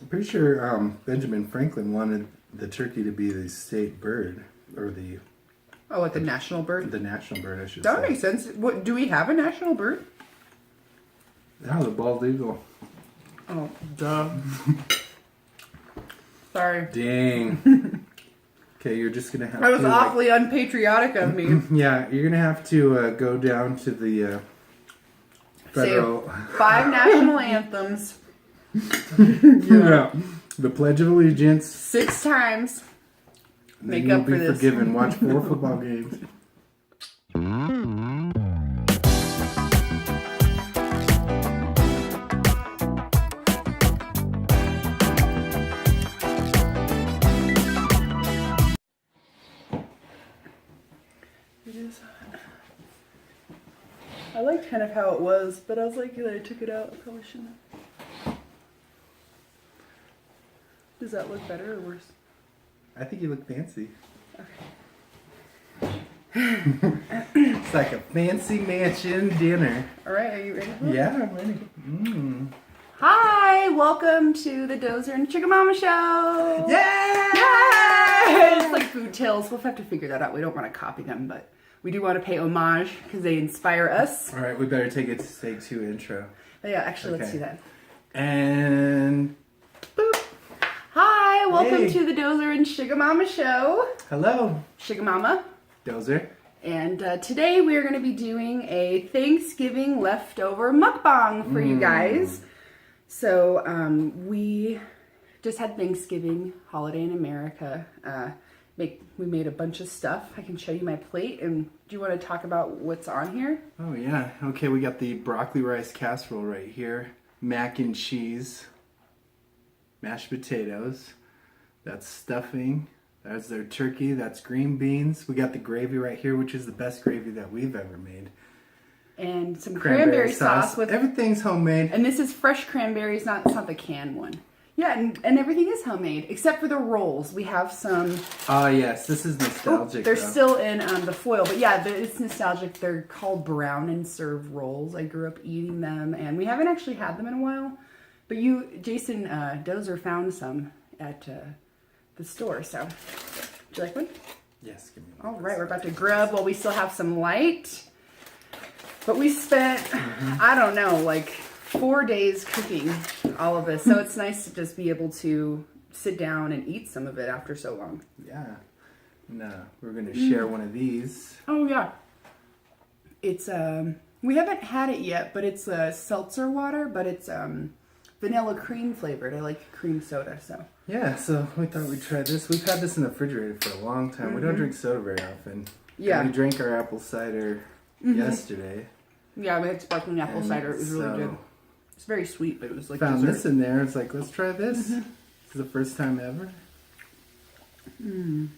I'm pretty sure Benjamin Franklin wanted the turkey to be the state bird, or the like the national bird? The national bird, I should say. That makes sense. What, do we have a national bird? Yeah, the bald eagle. Oh, duh. Sorry. Dang. Okay, you're just going to have to... That was awfully unpatriotic of me. Yeah, you're going to have to go down to the federal... Say 5 national anthems. Yeah. The Pledge of Allegiance. 6 times. Then Make up for you'll be this. forgiven. Watch 4 football games. It is hot. I liked kind of how it was, but I was like, I took it out. I probably shouldn't have. Does that look better or worse? I think you look fancy. Okay. It's like a fancy mansion dinner. All right, are you ready? Yeah, I'm ready. Mm. Hi, welcome to the Dozer and Suga Mama Show. Yay! Yay! It's like food tales. We'll have to figure that out. We don't want to copy them, but we do want to pay homage because they inspire us. All right, we better take it to Stay 2 intro. Oh, yeah, actually, Okay. let's do that. And... boop. Hi, welcome Hey. to the Dozer and Suga Mama Show. Hello. Suga Mama. Dozer. And today we're going to be doing a Thanksgiving leftover mukbang for you guys. So we just had Thanksgiving holiday in America. We made a bunch of stuff. I can show you my plate. And do you want to talk about what's on here? Oh, yeah. Okay, we got the broccoli rice casserole right here. Mac and cheese. Mashed potatoes. That's stuffing. That's their turkey. That's green beans. We got the gravy right here, which is the best gravy that we've ever made. And some cranberry sauce with... Everything's homemade. And this is fresh cranberries, it's not the canned one. Yeah, and everything is homemade, except for the rolls. We have some... Ah, yes. This is nostalgic, They're though. still in the foil, but yeah, it's nostalgic. They're called brown and serve rolls. I grew up eating them, and we haven't actually had them in a while. But Jason Dozer found some at the store, so... Would you like one? Yes, give me one. All right, we're about to grub while we still have some light. But we spent, I don't know, like 4 days cooking all of this. So it's nice to just be able to sit down and eat some of it after so long. Yeah. No, we're going to share one of these. Oh, yeah. It's, we haven't had it yet, but it's seltzer water, but it's vanilla cream flavored. I like cream soda, so. Yeah, so we thought we'd try this. We've had this in the refrigerator for a long time. We don't drink soda very often. Yeah. And we drank our apple cider yesterday. Yeah, we had sparkling apple cider. It was really good. It's very sweet, but it was like found dessert. this in there. It's like, let's try this. This is the first time ever. The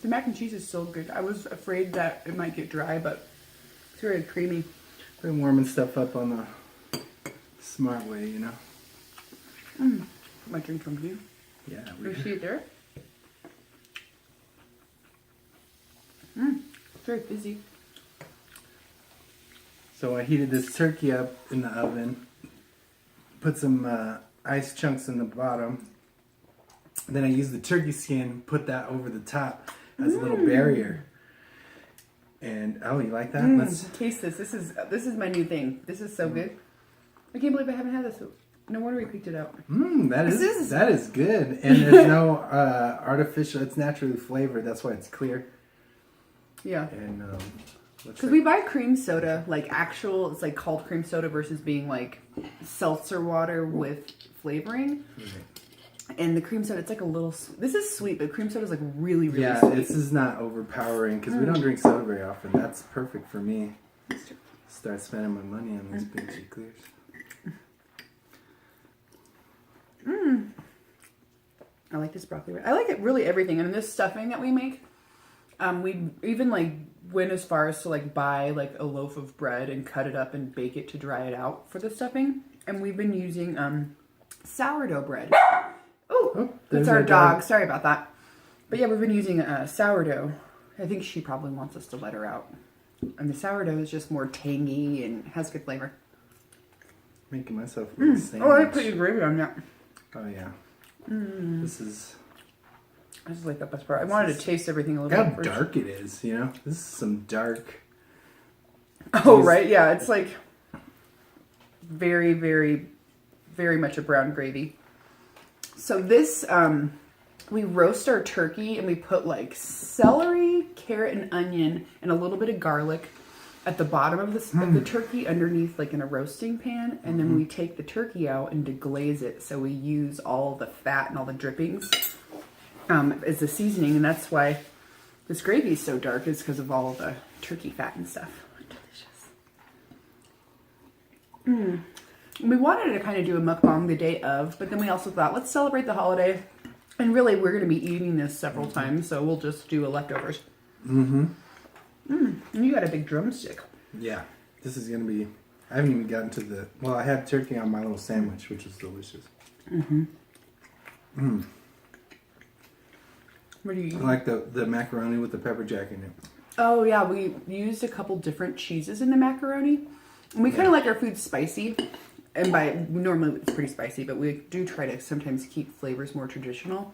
mac and cheese is so good. I was afraid that it might get dry, but it's very creamy. We're warming stuff up on the smart way, you know. My drink from you. Yeah. You see it there? It's very fizzy. So I heated this turkey up in the oven. Put some ice chunks in the bottom. Then I used the turkey skin, put that over the top as a little barrier. And oh, you like that? Let's taste this. This is my new thing. This is so good. I can't believe I haven't had this. No wonder we picked it out. that is good. And there's no artificial. It's naturally flavored. That's why it's clear. Yeah. And because we buy cream soda, like actual, it's like called cream soda versus being like seltzer water with flavoring. And the cream soda, it's like a little, this is sweet, but cream soda is like really, really sweet. Yeah, this is not overpowering because we don't drink soda very often. That's perfect for me. Start spending my money on these big clears. I like this broccoli. I like it really everything. And this stuffing that we make, we even like went as far as to like buy like a loaf of bread and cut it up and bake it to dry it out for the stuffing. And we've been using sourdough bread. Oh, that's our dog. Sorry about that. But yeah, we've been using sourdough. I think she probably wants us to let her out. And the sourdough is just more tangy and has good flavor. Making myself a little sandwich. Oh, I put your gravy on that. Oh yeah. This is like the best part. I wanted to taste everything a little how bit first. dark it is, you know? This is some dark. Oh, right. Yeah, it's like very, very, very much a brown gravy. So this, we roast our turkey and we put like celery, carrot, and onion and a little bit of garlic at the bottom of the turkey underneath like in a roasting pan. And then we take the turkey out and deglaze it. So we use all the fat and all the drippings as the seasoning. And that's why this gravy is so dark, is because of all of the turkey fat and stuff. Delicious. We wanted to kind of do a mukbang the day of, but then we also thought, let's celebrate the holiday. And really, we're going to be eating this several times, so we'll just do a leftovers. And you got a big drumstick. Yeah. This is going to be... I haven't even gotten to the... Well, I had turkey on my little sandwich, which is delicious. What do you eat? I like the macaroni with the pepper jack in it. Oh, yeah, we used a couple different cheeses in the macaroni. And we kind of like our food spicy. And normally it's pretty spicy, but we do try to sometimes keep flavors more traditional.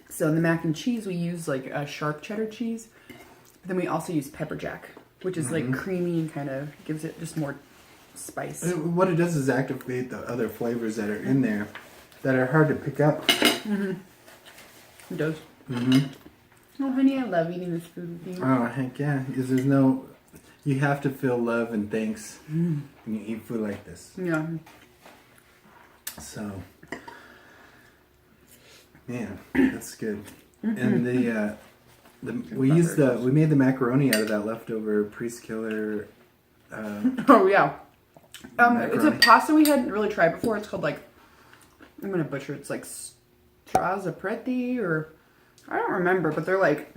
So in the mac and cheese, we use like a sharp cheddar cheese. Then we also use pepper jack, which is like creamy and kind of gives it just more spice. What it does is activate the other flavors that are in there that are hard to pick up. It does. Oh, honey, I love eating this food with you. Oh, heck yeah. Because there's no... You have to feel love and thanks when you eat food like this. Yeah. So, man, that's good. And we made the macaroni out of that leftover Priest Killer. Oh yeah. It's a pasta we hadn't really tried before. It's called like, I'm gonna butcher. It's like strozzapreti, or I don't remember, but they're like.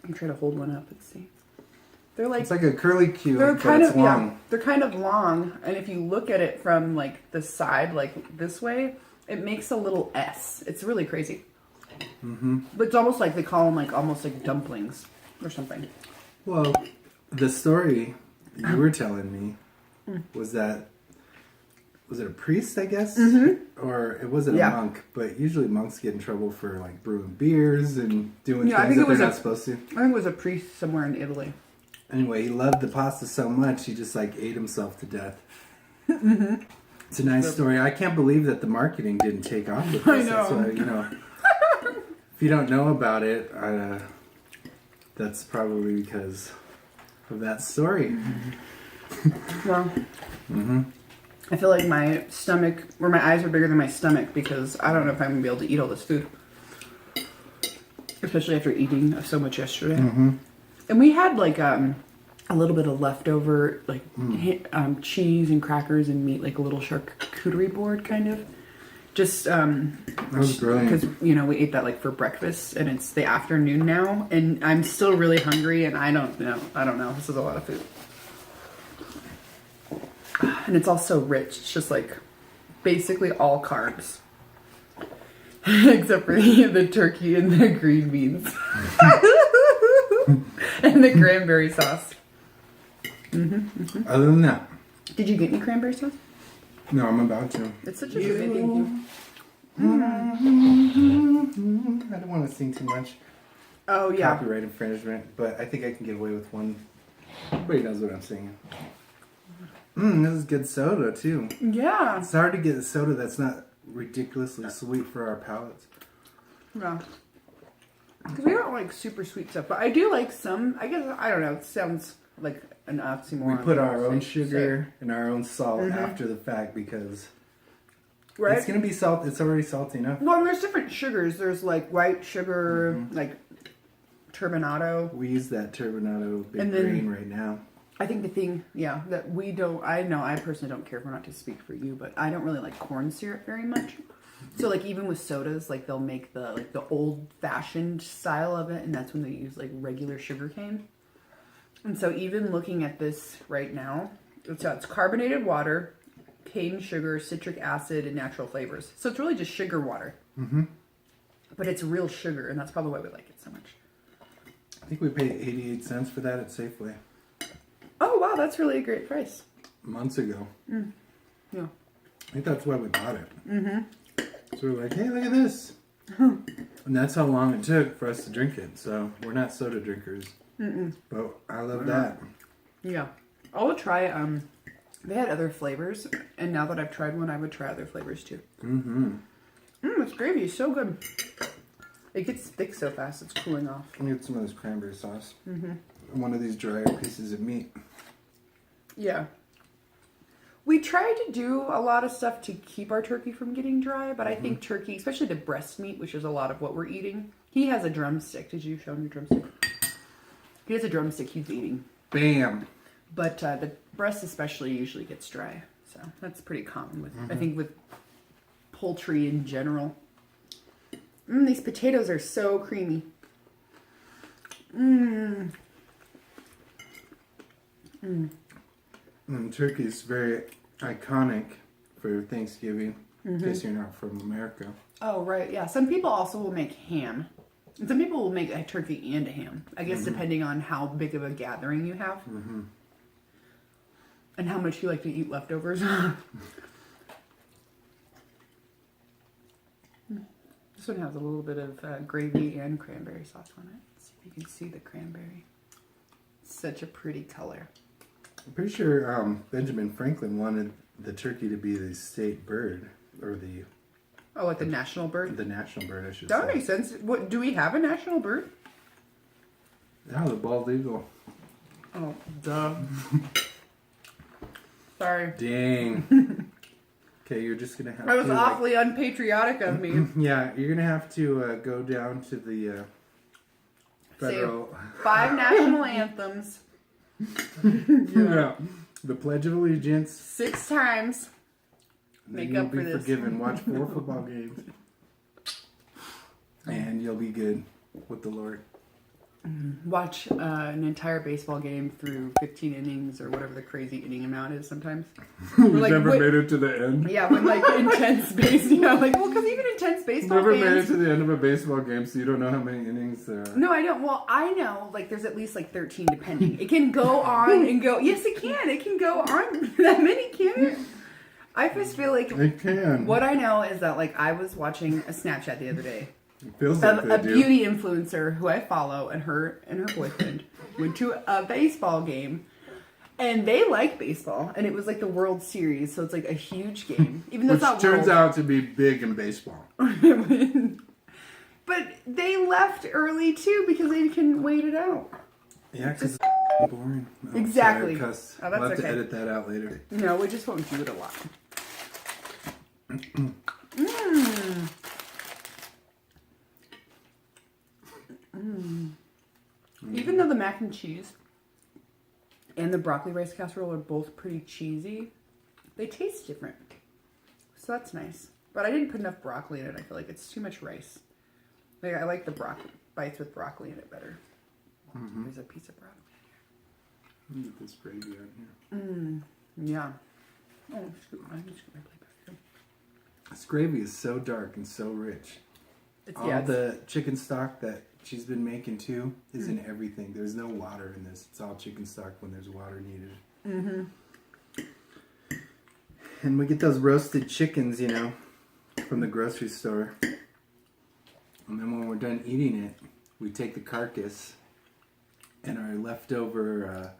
I'm trying to hold one up and see. They're like, it's like a curly Q. they're kind of long. Yeah, they're kind of long, and if you look at it from like the side, like this way, it makes a little S. It's really crazy. But it's almost like they call them like almost like dumplings or something. Well, the story you were telling me was that, was it a priest, I guess? Or it wasn't a monk, but usually monks get in trouble for like brewing beers and doing things that they're not supposed to. I think it was a priest somewhere in Italy. Anyway, he loved the pasta so much, he just like ate himself to death. It's a nice story. I can't believe that the marketing didn't take off with this. I know. That's why, you know, if you don't know about it, that's probably because of that story. Well, I feel like my stomach, or my eyes are bigger than my stomach, because I don't know if I'm going to be able to eat all this food. Especially after eating so much yesterday. And we had like a little bit of leftover like cheese and crackers and meat, like a little charcuterie board kind of. Just That was brilliant. because we ate that like for breakfast, and it's the afternoon now, and I'm still really hungry, and I don't know. This is a lot of food. And it's all so rich. It's just like basically all carbs. Except for the turkey and the green beans. And the cranberry sauce. Other than that. Did you get any cranberry sauce? No, I'm about to. It's such a good thank you. I don't want to sing too much. Oh, yeah. Copyright infringement, but I think I can get away with one. Everybody knows what I'm singing. This is good soda, too. Yeah. It's hard to get a soda that's not ridiculously sweet for our palates. Yeah. Because we don't like super sweet stuff, but I do like some. I guess, I don't know, it sounds like an oxymoron. We put our own sugar and our own salt after the fact because it's going to be salt. It's already salty enough. Well, there's different sugars. There's like white sugar, like turbinado. We use that turbinado big And then- green right now. I think the thing, that we don't, I know I personally don't care for, not to speak for you, but I don't really like corn syrup very much. So like even with sodas, like they'll make the old fashioned style of it, and that's when they use like regular sugar cane. And so even looking at this right now, it's carbonated water, cane sugar, citric acid, and natural flavors. So it's really just sugar water. But it's real sugar, and that's probably why we like it so much. I think we paid 88 cents for that at Safeway. Oh wow, that's really a great price. Months ago. Yeah. I think that's why we bought it. So we're like, hey, look at this. And that's how long it took for us to drink it. So we're not soda drinkers. But I love that. Yeah. I'll try, they had other flavors. And now that I've tried one, I would try other flavors too. This gravy is so good. It gets thick so fast, it's cooling off. Let me get some of this cranberry sauce. One of these drier pieces of meat. Yeah. We try to do a lot of stuff to keep our turkey from getting dry, but I think turkey, especially the breast meat, which is a lot of what we're eating. He has a drumstick. Did you show him your drumstick? He has a drumstick he's eating. Bam! But the breast especially usually gets dry. So that's pretty common with, I think, with poultry in general. These potatoes are so creamy. Turkey's very iconic for Thanksgiving, in case you're not from America. Oh, right. Yeah. Some people also will make ham. And some people will make a turkey and a ham. I guess depending on how big of a gathering you have. And how much you like to eat leftovers. This one has a little bit of gravy and cranberry sauce on it. Let's see if you can see the cranberry. Such a pretty color. I'm pretty sure Benjamin Franklin wanted the turkey to be the state bird, or the like the national bird? The national bird, I should That say. makes sense. What, do we have a national bird? Yeah, the bald eagle. Oh, duh. Sorry. Dang. Okay, you're just gonna have That was to. awfully unpatriotic of me. Yeah, you're gonna have to go down to the federal. Say 5 national anthems. Yeah. The Pledge of Allegiance. 6 times. Make You'll up for be this. forgiven. Watch 4 football games, and you'll be good with the Lord. Watch an entire baseball game through 15 innings or whatever the crazy inning amount is sometimes. We've never made it to the end. Yeah, when like intense base, well, because even intense baseball Never fans... made it to the end of a baseball game, so you don't know how many innings there are. No, I don't. Well, I know, like, there's at least, like, 13 depending. It can go on and go... Yes, it can. It can go on. That many, can it? I just feel like... It can. What I know is that, like, I was watching a Snapchat the other day. It feels like A beauty influencer who I follow and her boyfriend went to a baseball game. And they like baseball. And it was, like, the World Series. So it's, like, a huge game. Even though Which it's not turns World... out to be big in baseball. But they left early, too, because they can wait it out. Yeah, because it's boring. Oh, Exactly. Sorry, cuss. Oh, that's we'll have to okay. edit that out later. No, we just won't do it a lot. Even though the mac and cheese and the broccoli rice casserole are both pretty cheesy, they taste different. So that's nice. But I didn't put enough broccoli in it. I feel like it's too much rice. Like, I like the broccoli bites with broccoli in it better. There's a piece of broccoli Let me get this gravy on here. Yeah. Oh, scoop my plate back here. This gravy is so dark and so rich. All the chicken stock that she's been making too is in everything. There's no water in this. It's all chicken stock when there's water needed. And we get those roasted chickens, you know, from the grocery store. And then when we're done eating it, we take the carcass and our leftover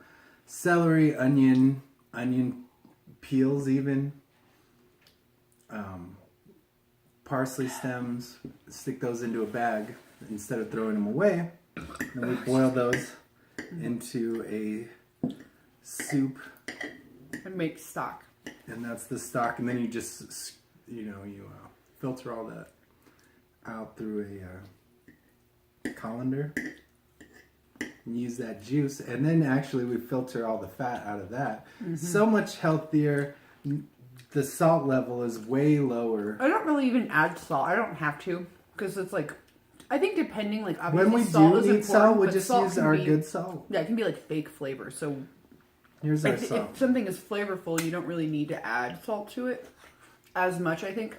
celery, onion peels even, parsley stems, stick those into a bag instead of throwing them away. And we boil those into a soup. And make stock. And that's the stock. And then you just, you filter all that out through a colander. And use that juice. And then actually we filter all the fat out of that. So much healthier. The salt level is way lower. I don't really even add salt. I don't have to. Because it's like, I think depending, like, obviously When we salt do is eat important, salt, we but just salt use can our be- good salt. Yeah, it can be like fake flavor. So Here's our if salt. something is flavorful, you don't really need to add salt to it as much, I think.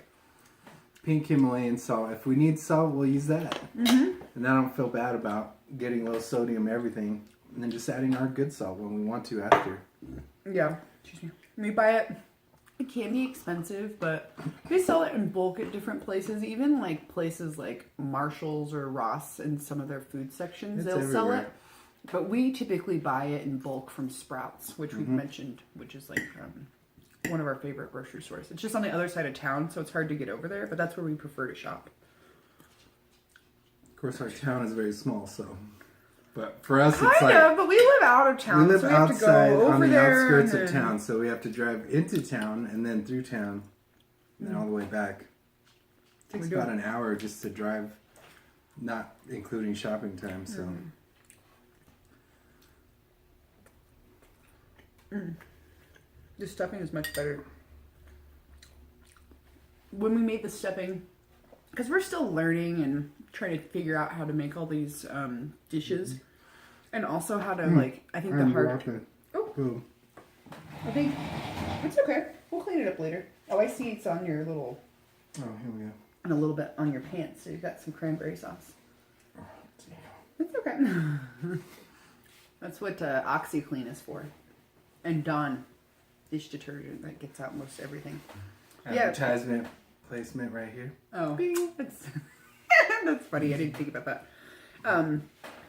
Pink Himalayan salt. If we need salt, we'll use that. And I don't feel bad about getting low sodium everything. And then just adding our good salt when we want to after. Yeah. Excuse me. We buy it It can be expensive, but they sell it in bulk at different places. Even like places like Marshall's or Ross in some of their food sections, It's they'll sell everywhere. it. But we typically buy it in bulk from Sprouts, which we've mentioned, which is like one of our favorite grocery stores. It's just on the other side of town, so it's hard to get over there, but that's where we prefer to shop. Of course, our town is very small, so. But for us, it's Kind like of, but we live out of town, we live so we have outside to go over on the there. outskirts and of then- town, so we have to drive into town and then through town, and then all the way back. It takes We do. about an hour just to drive, not including shopping time. So. The stuffing is much better. When we made the stuffing, because we're still learning and trying to figure out how to make all these dishes, and also how to like, I think the hard. Oh, Boom. I think it's okay. We'll clean it up later. Oh, I see it's on your little, Oh, here we go. and a little bit on your pants. So you've got some cranberry sauce. It's okay. That's what OxyClean is for, and Dawn dish detergent that gets out most everything. Advertisement placement right here. Oh, that's that's funny. I didn't think about that.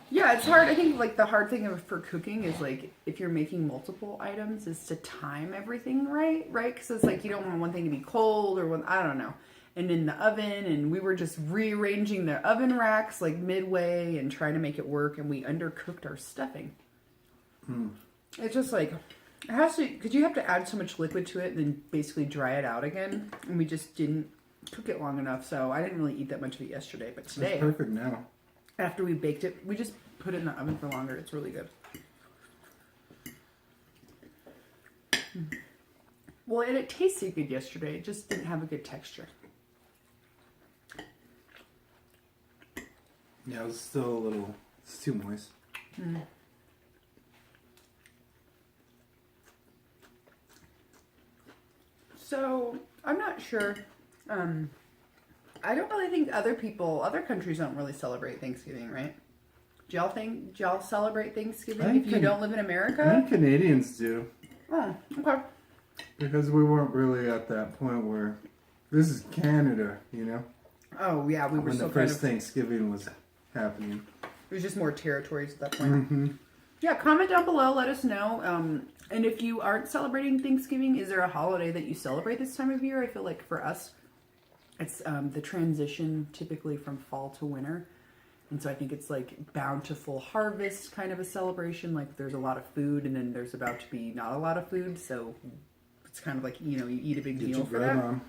Yeah, it's hard. I think like the hard thing for cooking is like if you're making multiple items is to time everything right? Because it's like you don't want one thing to be cold or one, I don't know. And in the oven, and we were just rearranging the oven racks like midway and trying to make it work, and we undercooked our stuffing. It's just like it has to, because you have to add so much liquid to it and then basically dry it out again, and we just didn't cook it long enough, so I didn't really eat that much of it yesterday. But today, It's perfect now. after we baked it, we just put it in the oven for longer. It's really good. Well, and it tasted good yesterday. It just didn't have a good texture. Yeah, it was still a little. It's too moist. So I'm not sure. I don't really think other countries don't really celebrate Thanksgiving, right? Do y'all celebrate Thanksgiving if you don't live in I America? think Canadians do. Oh, okay. Because we weren't really at that point where this is Canada, you know? Oh yeah, we were When still the kind first of. Thanksgiving was happening. It was just more territories at that point. Yeah, comment down below. Let us know. And if you aren't celebrating Thanksgiving, is there a holiday that you celebrate this time of year? I feel like for us, it's the transition typically from fall to winter. And so I think it's like bountiful harvest kind of a celebration. Like there's a lot of food and then there's about to be not a lot of food. So it's kind of like, you eat a big Get meal your for grub that. on.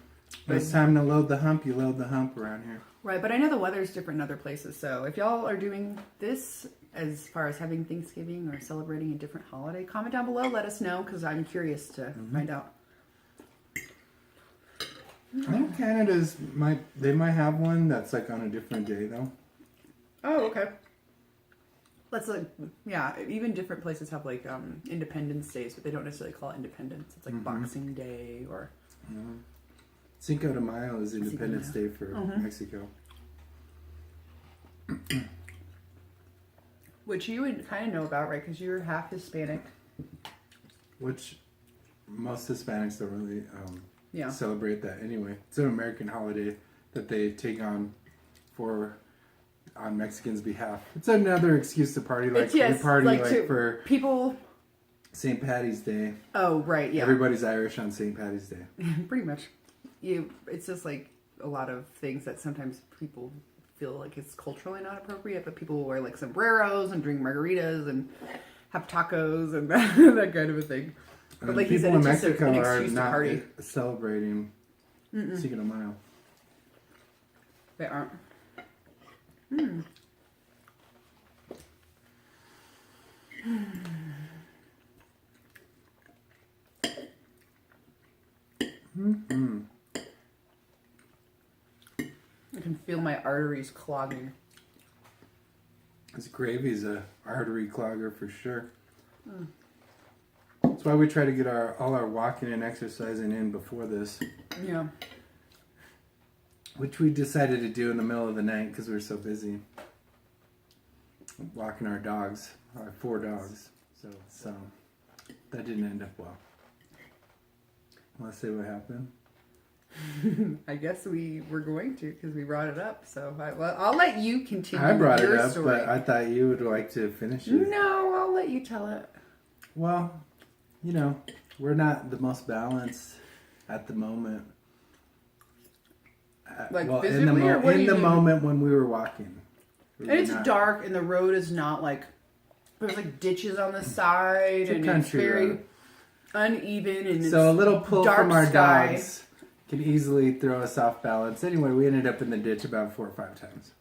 When it's time to load the hump, you load the hump around here. Right, but I know the weather's different in other places. So if y'all are doing this as far as having Thanksgiving or celebrating a different holiday, comment down below. Let us know because I'm curious to find out. I think Canada's they might have one that's like on a different day though. Oh, okay. Let's like, yeah, even different places have like Independence Days, but they don't necessarily call it Independence. It's like Boxing Day or... Cinco de Mayo is Independence Day for Mexico. Which you would kind of know about, right? Because you're half Hispanic. Which most Hispanics don't really Yeah. celebrate that anyway. It's an American holiday that they take on Mexicans' behalf. It's another excuse to party, like we party like for people. St. Patty's Day. Oh, right, yeah. Everybody's Irish on St. Patty's Day. Pretty much. It's just like a lot of things that sometimes people feel like it's culturally not appropriate, but people wear like sombreros and drink margaritas and have tacos and that kind of a thing. But like you said, people in it's just Mexico an are excuse to not party. celebrating Cinco de Mayo. They aren't. I can feel my arteries clogging. This gravy's a artery clogger for sure. That's why we try to get all our walking and exercising in before this, Yeah. which we decided to do in the middle of the night because we were so busy walking our dogs, our 4 dogs. So that didn't end up well. Want to say what happened? I guess we were going to because we brought it up. So I'll let you continue. I brought your it up, story. but I thought you would like to finish it. No, I'll let you tell it. Well, you know, we're not the most balanced at the moment. Like well, physically, or what do in you the mean? moment when we were walking. And it's dark, and the road is not like there's like ditches on the side, It's a and it's country very road. uneven. And it's So a little pull dark from our sky. dogs can easily throw us off balance. Anyway, we ended up in the ditch about 4 or 5 times.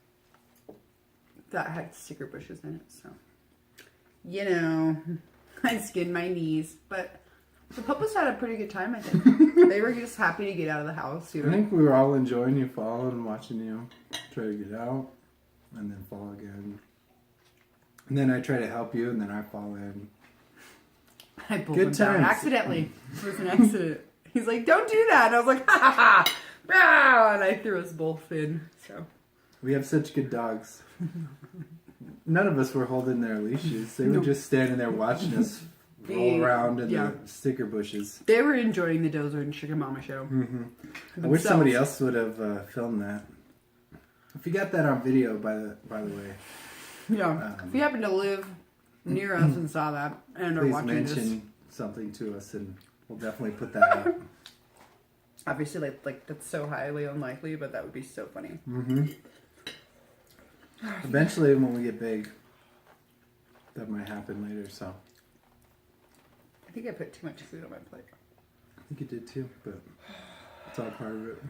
That had sticker bushes in it, so you know, I skinned my knees, but the puppets had a pretty good time. I think they were just happy to get out of the house. You I know, think we were all enjoying you falling and watching you try to get out and then fall again. And then I try to help you and then I fall in. I pulled Good him down times. accidentally. It was an accident. He's like, "Don't do that," and I was like, "Ha ha ha!" Ah, and I threw us both in. So We have such good dogs. None of us were holding their leashes. They were just standing there watching us roll around in the sticker bushes. they were enjoying the Dozer and Sugar Mama show. Mm-hmm. I wish somebody else would have filmed that. If you got that on video, by the way, Yeah, if you happen to live near us and saw that and are please watching mention something to us, and we'll definitely put that up. obviously, like that's so highly unlikely, but that would be so funny. Mm-hmm. Eventually, when we get big, that might happen later. So I think I put too much food on my plate. I think it did too, but it's all part of it.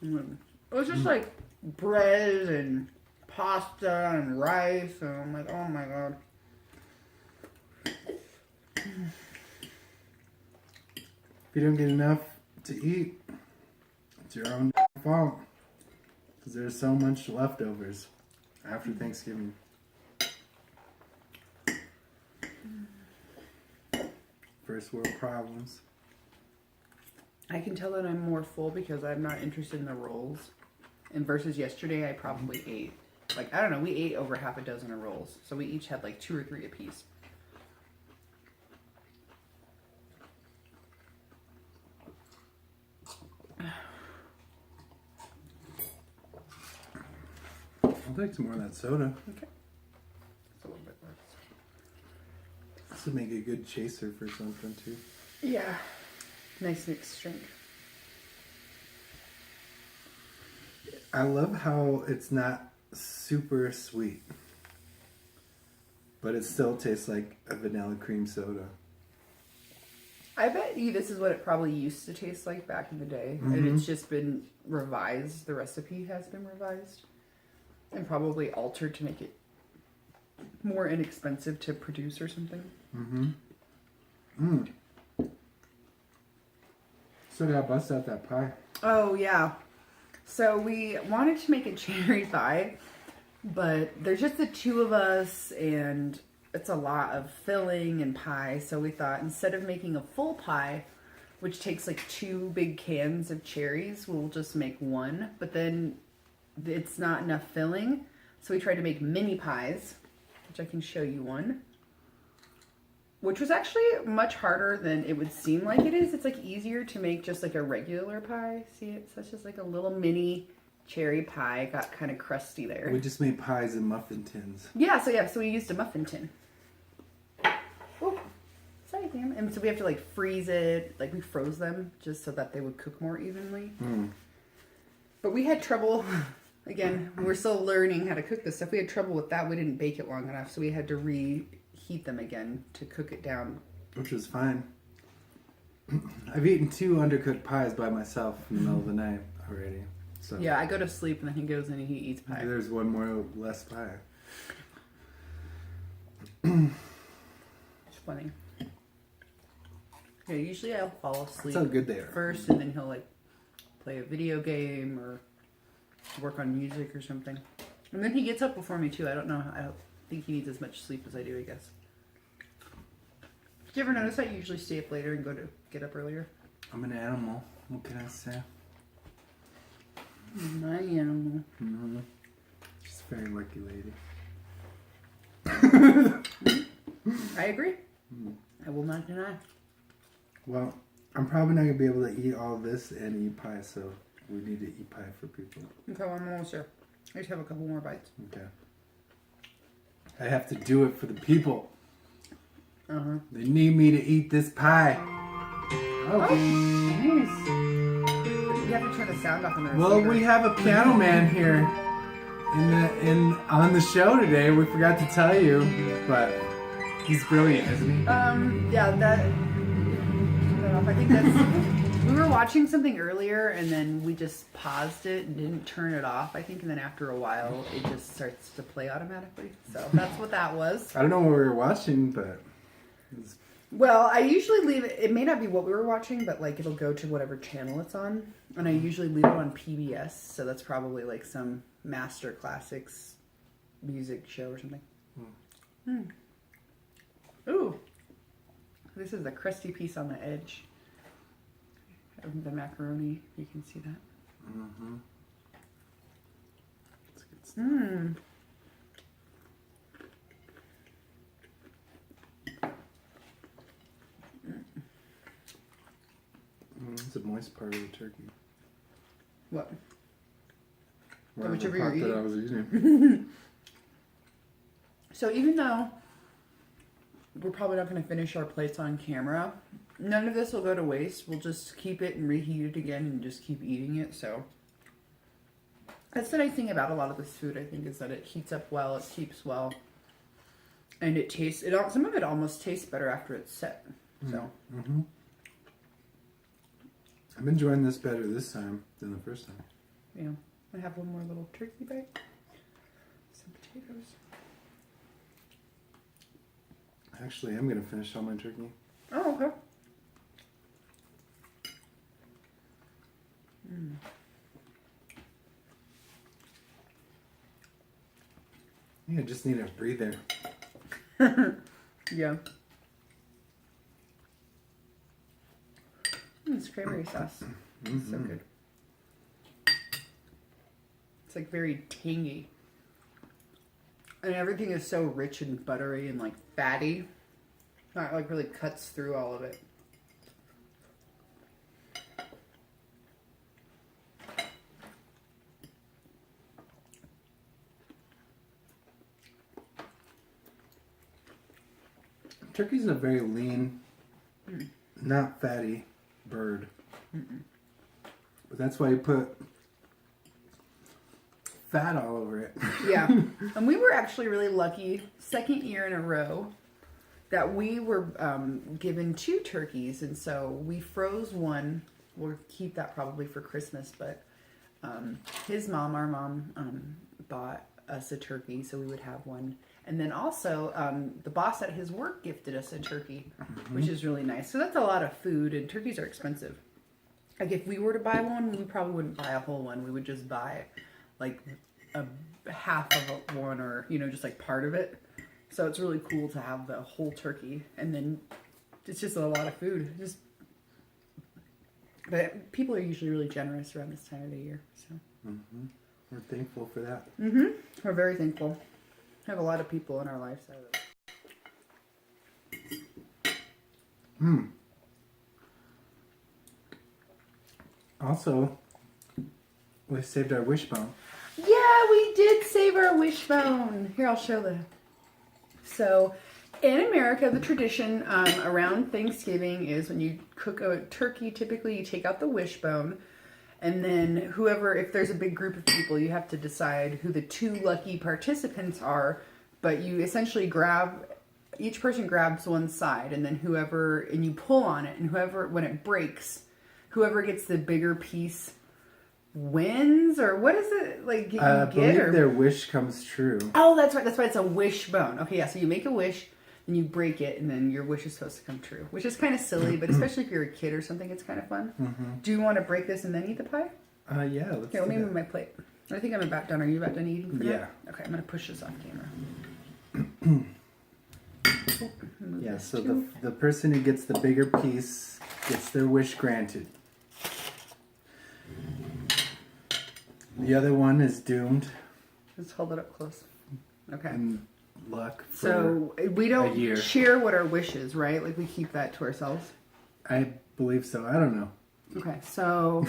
It was just like bread and pasta and rice, and I'm like, oh my god. If you don't get enough to eat, it's your own fault. Because there's so much leftovers after Thanksgiving. First world problems. I can tell that I'm more full because I'm not interested in the rolls. And versus yesterday, I probably ate, like, I don't know, we ate over half a dozen of rolls. So we each had like 2 or 3 apiece. I'll take some more of that soda. Okay. It's a little bit less. This would make a good chaser for something too. Yeah. Nice mixed drink. I love how it's not super sweet, but it still tastes like a vanilla cream soda. I bet you this is what it probably used to taste like back in the day. And it's just been revised. The recipe has been revised. And probably altered to make it more inexpensive to produce or something. So gotta bust out that pie. Oh, yeah. So we wanted to make a cherry pie, but there's just the 2 of us, and it's a lot of filling and pie. So we thought instead of making a full pie, which takes like 2 big cans of cherries, we'll just make 1. But then it's not enough filling. So we tried to make mini pies, which I can show you one. Which was actually much harder than it would seem like it is. It's like easier to make just like a regular pie. See, it's such as like a little mini cherry pie. Got kind of crusty there. We just made pies in muffin tins. Yeah, so we used a muffin tin. Oh, sorry, damn. And so we have to like freeze it. Like we froze them just so that they would cook more evenly. But we had trouble. Again, we're still learning how to cook this stuff. We had trouble with that. We didn't bake it long enough, so we had to reheat them again to cook it down. Which was fine. I've eaten 2 undercooked pies by myself in the middle of the night already. So Yeah, I go to sleep and then he goes in and he eats pie. there's one more less pie. It's funny. Yeah, usually I'll fall asleep That's how good they are. first, and then he'll like play a video game or work on music or something. And then he gets up before me too. I don't know. I don't think he needs as much sleep as I do, I guess. Do you ever notice I usually stay up later and get up earlier? I'm an animal. What can I say? My animal. Just a very lucky lady. I agree. I will not deny. Well, I'm probably not gonna be able to eat all this and eat pie, so we need to eat pie for people. Okay, well, I'm almost there. I just have a couple more bites. Okay. I have to do it for the people. Uh-huh. They need me to eat this pie. Oh, nice. You have to turn the sound off on the Well, receiver. we have a piano man here on the show today. We forgot to tell you, but he's brilliant, isn't he? Yeah, I think that's... We were watching something earlier, and then we just paused it and didn't turn it off, I think, and then after a while, it just starts to play automatically. So that's what that was. I don't know what we were watching, but... Well, I usually leave it... It may not be what we were watching, but, like, it'll go to whatever channel it's on. And I usually leave it on PBS, so that's probably, like, some Master Classics music show or something. Ooh. This is a crusty piece on the edge of the macaroni. You can see that. Mm-hmm. That's good stuff. It's the moist part of the turkey. What? Whatever Whichever part you're that I was eating. So even though we're probably not going to finish our plates on camera, none of this will go to waste. We'll just keep it and reheat it again and just keep eating it. So that's the nice thing about a lot of this food, I think, is that it heats up well, it keeps well, and it tastes. Some of it almost tastes better after it's set. So. Mm-hmm. I'm enjoying this better this time than the first time. Yeah. I have one more little turkey bite. Some potatoes. Actually, I'm going to finish all my turkey. Oh, okay. Yeah, I just need a breather. Yeah. It's cranberry sauce. So good. It's like very tangy. And everything is so rich and buttery and like fatty. Not like really cuts through all of it. Turkey's a very lean, not fatty bird. But that's why you put fat all over it. Yeah. And we were actually really lucky, second year in a row, that we were given 2 turkeys. And so we froze one. We'll keep that probably for Christmas. But our mom, bought us a turkey so we would have one. And then also the boss at his work gifted us a turkey, which is really nice. So that's a lot of food, and turkeys are expensive. Like if we were to buy one, we probably wouldn't buy a whole one. We would just buy like a half of one, or just like part of it. So it's really cool to have the whole turkey, and then it's just a lot of food. But people are usually really generous around this time of the year. So We're thankful for that. we're very thankful. We have a lot of people in our lives that are... Also, we saved our wishbone. Yeah, we did save our wishbone. Here, I'll show the... So, in America, the tradition around Thanksgiving is when you cook a turkey, typically you take out the wishbone, and then if there's a big group of people, you have to decide who the 2 lucky participants are, but you essentially each person grabs one side, and then and you pull on it, and when it breaks, whoever gets the bigger piece wins, or what is it like? I believe their wish comes true. Oh, that's right. That's why it's a wishbone. Okay, yeah. So you make a wish, and you break it, and then your wish is supposed to come true, which is kind of silly, but especially if you're a kid or something, it's kind of fun. Do you want to break this and then eat the pie? Yeah. Let's Okay, let me move my plate. I think I'm about done. Are you about done eating for now? Yeah. Okay, I'm gonna push this off camera. Yeah. So the person who gets the bigger piece gets their wish granted. The other one is doomed. Let's hold it up close. Okay. And luck for So we a don't year. share what our wish is, right? Like we keep that to ourselves. I believe so. I don't know. Okay, so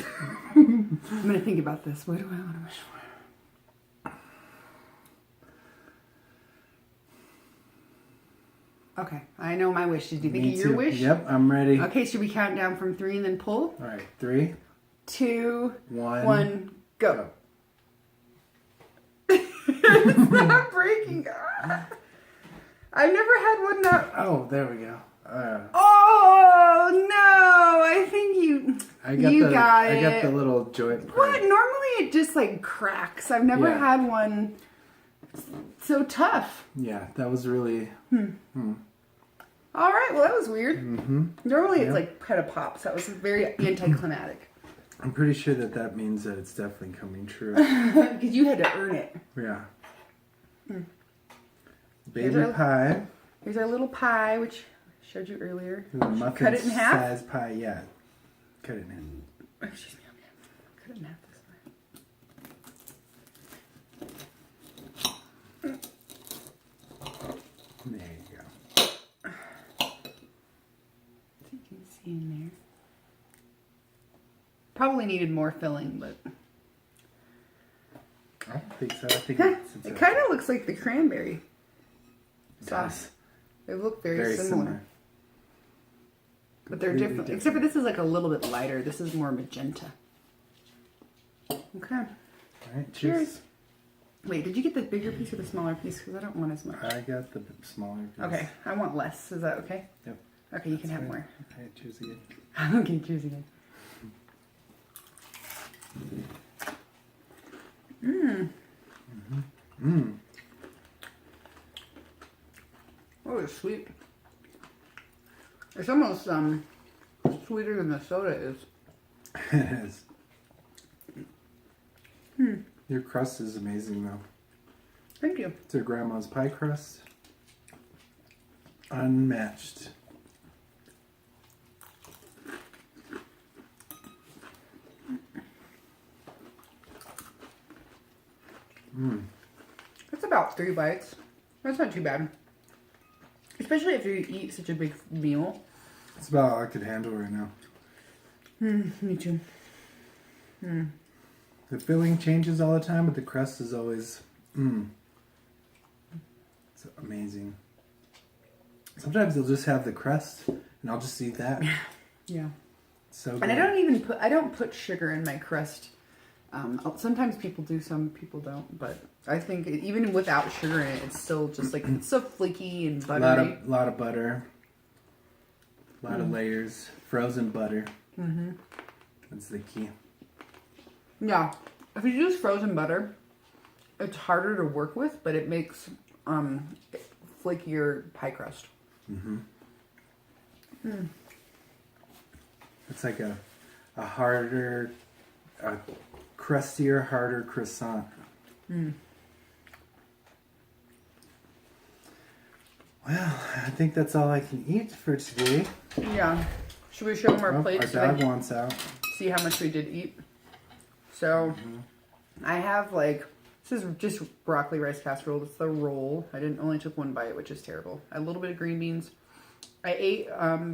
I'm gonna think about this. What do I want to wish for? Okay, I know my wishes. Do you think Me of your too. wish? Yep, I'm ready. Okay, should we count down from 3 and then pull? All right, 3, 2, 1, 1, go. It's not breaking. I've never had one that. Oh, there we go. Oh no! I think you. I got you the got I got it. the little joint. What? Normally it just like cracks. I've never Yeah. had one so tough. Yeah, that was really. All right, well that was weird. Mm-hmm. Normally it's like kind of pops. That was very anticlimactic. I'm pretty sure that means that it's definitely coming true. Because you had to earn it. Yeah. Here's Baby our- pie. Here's our little pie, which I showed you earlier. Muffin Cut it in half. size pie. Yeah. Cut it in half. Excuse me. Cut it in half this way. There you go. So you can see in there. Probably needed more filling, but I don't think so. I think it's it kind of looks like the cranberry sauce. does. They look very, Very similar. similar. But they're Completely different. Except for this is like a little bit lighter. This is more magenta. Okay. All right, cheers. Cheers. Wait, did you get the bigger piece or the smaller piece? Because I don't want as much. I got the smaller piece. Okay, I want less. Is that okay? Yep. Okay, you can have Fine. more. All right, cheers again. Okay, cheers again. Oh, it's sweet. It's almost sweeter than the soda is. It is. Your crust is amazing, though. Thank you. It's your grandma's pie crust. Unmatched. That's about 3 bites. That's not too bad. Especially if you eat such a big meal. It's about all I could handle right now. Me too. The filling changes all the time, but the crust is always, it's amazing. Sometimes you'll just have the crust, and I'll just eat that. Yeah. So And good. I don't put sugar in my crust. Sometimes people do, some people don't. But I think even without sugar in it, it's still just like, it's so flaky and buttery. lot of butter. A lot of layers. Frozen butter. That's the key. Yeah. If you use frozen butter, it's harder to work with, but it makes flakier pie crust. It's like a harder, a crustier, harder croissant. Well, I think that's all I can eat for today. Yeah. Should we show them our Oh, plates? our so dog they wants out. see how much we did eat? So, I have like, this is just broccoli rice casserole. It's the roll. I only took 1 bite, which is terrible. A little bit of green beans. I ate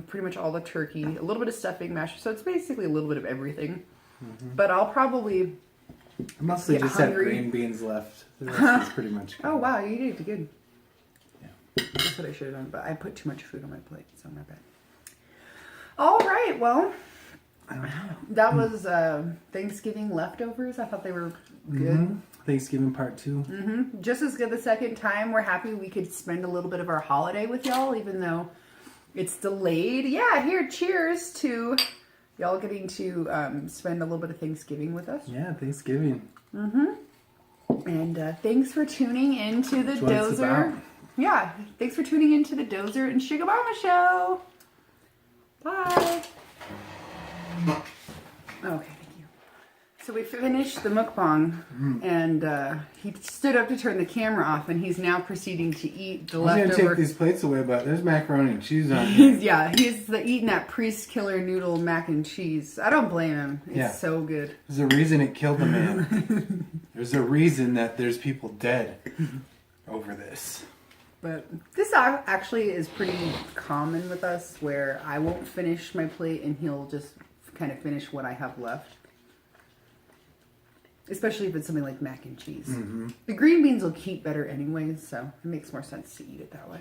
pretty much all the turkey, a little bit of stuffing, mashed. So it's basically a little bit of everything. But I'll probably. I mostly Get just hungry. have green beans left. The rest is pretty much Oh gone. wow, you did good. Yeah. That's what I should have done, but I put too much food on my plate, so my bad. All right, well, that was Thanksgiving leftovers. I thought they were good. Thanksgiving part 2. Just as good the second time. We're happy we could spend a little bit of our holiday with y'all, even though it's delayed. Yeah, here, cheers to y'all getting to spend a little bit of Thanksgiving with us. Yeah, Thanksgiving. And thanks for tuning into the That's what it's Dozer. about. Yeah, thanks for tuning into the Dozer and Suga Mama Show. Bye. Okay, thank you. So we finished the mukbang, and he stood up to turn the camera off, and he's now proceeding to eat the I was going to leftover. take these plates away, but there's macaroni and cheese on here. He's eating that priest killer noodle mac and cheese. I don't blame him. It's Yeah. so good. There's a reason it killed the man. There's a reason that there's people dead over this. But this actually is pretty common with us, where I won't finish my plate and he'll just kind of finish what I have left. Especially if it's something like mac and cheese. Mm-hmm. The green beans will keep better anyways, so it makes more sense to eat it that way.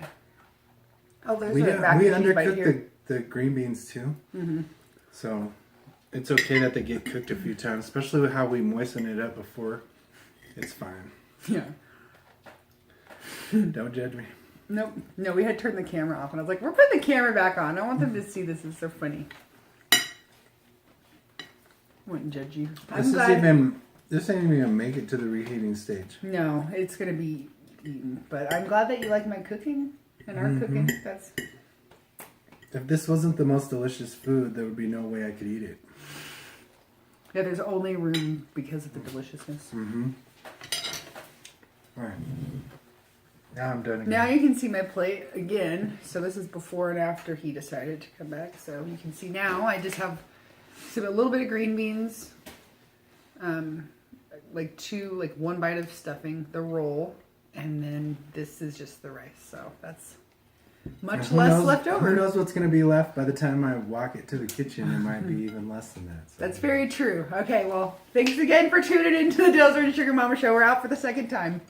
Oh, there's We a mac and cheese bite undercooked here. the green beans too. Mm-hmm. So it's okay that they get cooked a few times, especially with how we moisten it up before. It's fine. Yeah. Don't judge me. Nope. No, we had turned the camera off, and I was like, we're putting the camera back on. I want them to see this. It's so funny. Wouldn't judge you. This ain't even gonna make it to the reheating stage. No, it's gonna be eaten. But I'm glad that you like my cooking and our cooking. That's. If this wasn't the most delicious food, there would be no way I could eat it. Yeah, there's only room because of the deliciousness. Mm-hmm. All right. Now I'm done again. Now you can see my plate again. So this is before and after he decided to come back. So you can see now I just have a little bit of green beans, like one bite of stuffing, the roll, and then this is just the rice. So that's much less left over. Who knows what's going to be left by the time I walk it to the kitchen? It might be even less than that. So. That's very true. Okay, well, thanks again for tuning into the Dozer and Sugar Mama Show. We're out for the second time.